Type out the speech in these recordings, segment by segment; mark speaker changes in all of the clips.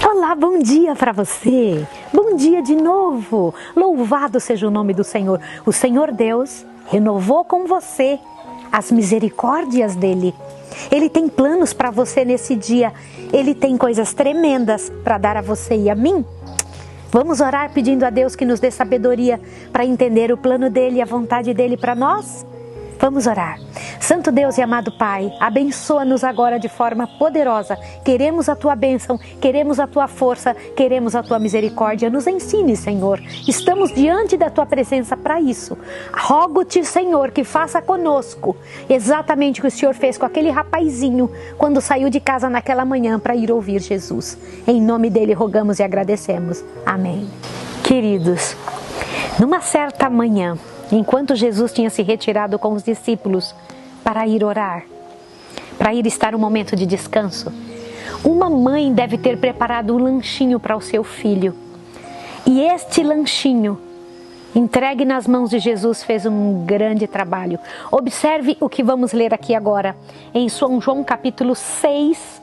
Speaker 1: Olá, bom dia para você. Bom dia de novo. Louvado seja o nome do Senhor. O Senhor Deus renovou com você as misericórdias dele. Ele tem planos para você nesse dia. Ele tem coisas tremendas para dar a você e a mim. Vamos orar pedindo a Deus que nos dê sabedoria para entender o plano dele e a vontade dele para nós? Vamos orar. Santo Deus e amado Pai, abençoa-nos agora de forma poderosa. Queremos a Tua bênção, queremos a Tua força, queremos a Tua misericórdia. Nos ensine, Senhor. Estamos diante da Tua presença para isso. Rogo-te, Senhor, que faça conosco exatamente o que o Senhor fez com aquele rapazinho quando saiu de casa naquela manhã para ir ouvir Jesus. Em nome dele rogamos e agradecemos. Amém. Queridos, numa certa manhã, enquanto Jesus tinha se retirado com os discípulos para ir orar, para ir estar um momento de descanso, uma mãe deve ter preparado um lanchinho para o seu filho. E este lanchinho, entregue nas mãos de Jesus, fez um grande trabalho. Observe o que vamos ler aqui agora, em São João capítulo 6,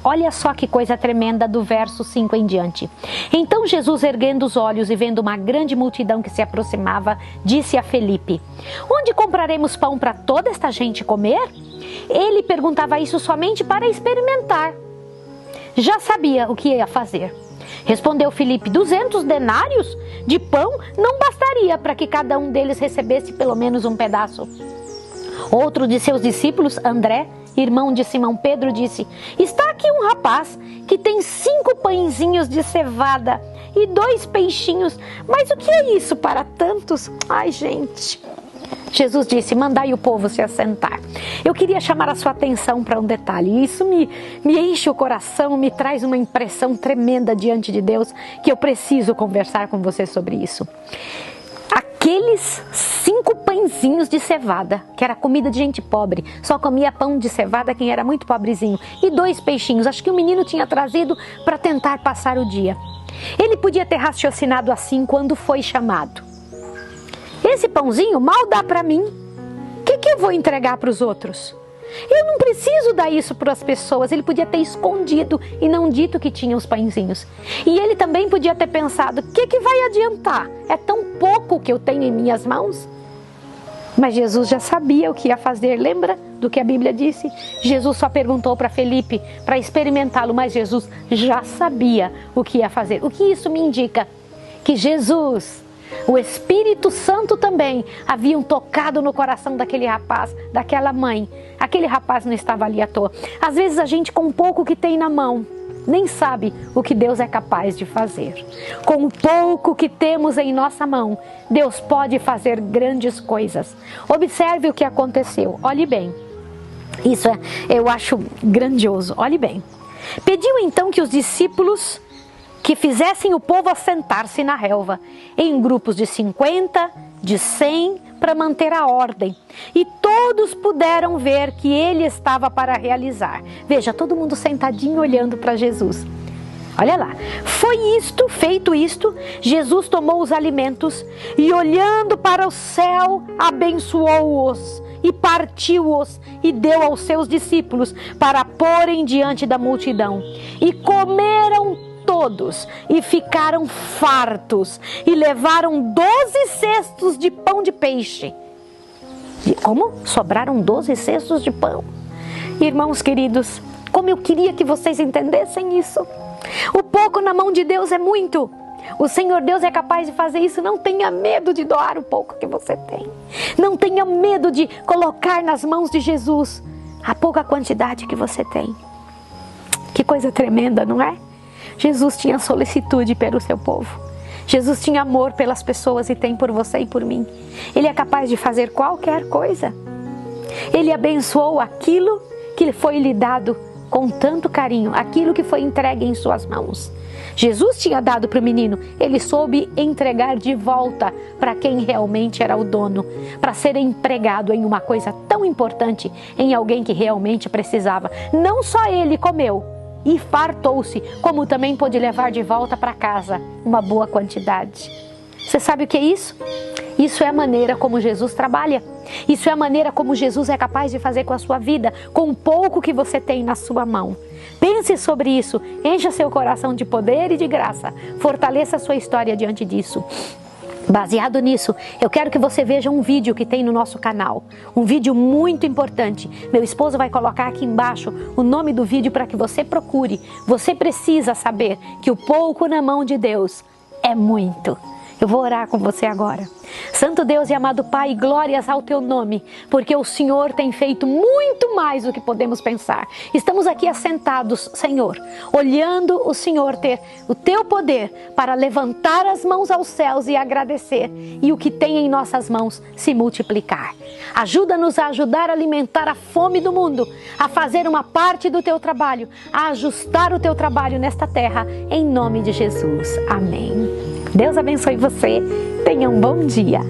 Speaker 1: olha só que coisa tremenda do verso 5 em diante. Então Jesus, erguendo os olhos e vendo uma grande multidão que se aproximava, disse a Felipe: onde compraremos pão para toda esta gente comer? Ele perguntava isso somente para experimentar. Já sabia o que ia fazer. Respondeu Felipe: 200 denários de pão não bastaria para que cada um deles recebesse pelo menos um pedaço. Outro de seus discípulos, André, irmão de Simão Pedro, disse: está aqui um rapaz que tem 5 pãezinhos de cevada e 2 peixinhos, mas o que é isso para tantos? Ai, gente. Jesus disse: mandai o povo se assentar. Eu queria chamar a sua atenção para um detalhe. Isso me enche o coração, me traz uma impressão tremenda diante de Deus, que eu preciso conversar com você sobre isso. Aqueles 5 pãezinhos de cevada, que era comida de gente pobre, só comia pão de cevada quem era muito pobrezinho, e 2 peixinhos, acho que o menino tinha trazido para tentar passar o dia. Ele podia ter raciocinado assim quando foi chamado: esse pãozinho mal dá para mim, o que eu vou entregar para os outros? Eu não preciso dar isso para as pessoas. Ele podia ter escondido e não dito que tinha os pãezinhos. E ele também podia ter pensado: o que vai adiantar? É tão pouco que eu tenho em minhas mãos. Mas Jesus já sabia o que ia fazer. Lembra do que a Bíblia disse? Jesus só perguntou para Felipe para experimentá-lo, mas Jesus já sabia o que ia fazer. O que isso me indica? Que Jesus, o Espírito Santo também haviam tocado no coração daquele rapaz, daquela mãe. Aquele rapaz não estava ali à toa. Às vezes a gente, com pouco que tem na mão, nem sabe o que Deus é capaz de fazer. Com o pouco que temos em nossa mão, Deus pode fazer grandes coisas. Observe o que aconteceu. Olhe bem. Isso eu acho grandioso. Olhe bem. Pediu então que os discípulos que fizessem o povo assentar-se na relva, em grupos de 50, de 100, para manter a ordem. E todos puderam ver que ele estava para realizar. Veja, todo mundo sentadinho olhando para Jesus. Olha lá, feito isto, Jesus tomou os alimentos e, olhando para o céu, abençoou-os e partiu-os e deu aos seus discípulos para porem diante da multidão. E comeram todos e ficaram fartos e levaram 12 cestos de pão de peixe. Como? Sobraram 12 cestos de pão. Irmãos queridos, como eu queria que vocês entendessem isso. O pouco na mão de Deus é muito. O Senhor Deus é capaz de fazer isso. Não tenha medo de doar o pouco que você tem. Não tenha medo de colocar nas mãos de Jesus a pouca quantidade que você tem. Que coisa tremenda, não é? Jesus tinha solicitude pelo seu povo. Jesus tinha amor pelas pessoas e tem por você e por mim. Ele é capaz de fazer qualquer coisa. Ele abençoou aquilo que foi lhe dado com tanto carinho, aquilo que foi entregue em suas mãos. Jesus tinha dado para o menino, ele soube entregar de volta para quem realmente era o dono, para ser empregado em uma coisa tão importante, em alguém que realmente precisava. Não só ele comeu e fartou-se, como também pôde levar de volta para casa uma boa quantidade. Você sabe o que é isso? Isso é a maneira como Jesus trabalha. Isso é a maneira como Jesus é capaz de fazer com a sua vida, com o pouco que você tem na sua mão. Pense sobre isso, encha seu coração de poder e de graça, fortaleça a sua história diante disso. Baseado nisso, eu quero que você veja um vídeo que tem no nosso canal, um vídeo muito importante. Meu esposo vai colocar aqui embaixo o nome do vídeo para que você procure. Você precisa saber que o pouco na mão de Deus é muito. Eu vou orar com você agora. Santo Deus e amado Pai, glórias ao Teu nome, porque o Senhor tem feito muito mais do que podemos pensar. Estamos aqui assentados, Senhor, olhando o Senhor ter o Teu poder para levantar as mãos aos céus e agradecer, e o que tem em nossas mãos se multiplicar. Ajuda-nos a ajudar a alimentar a fome do mundo, a fazer uma parte do Teu trabalho, a ajustar o Teu trabalho nesta terra, em nome de Jesus. Amém. Deus abençoe você. Tenha um bom dia.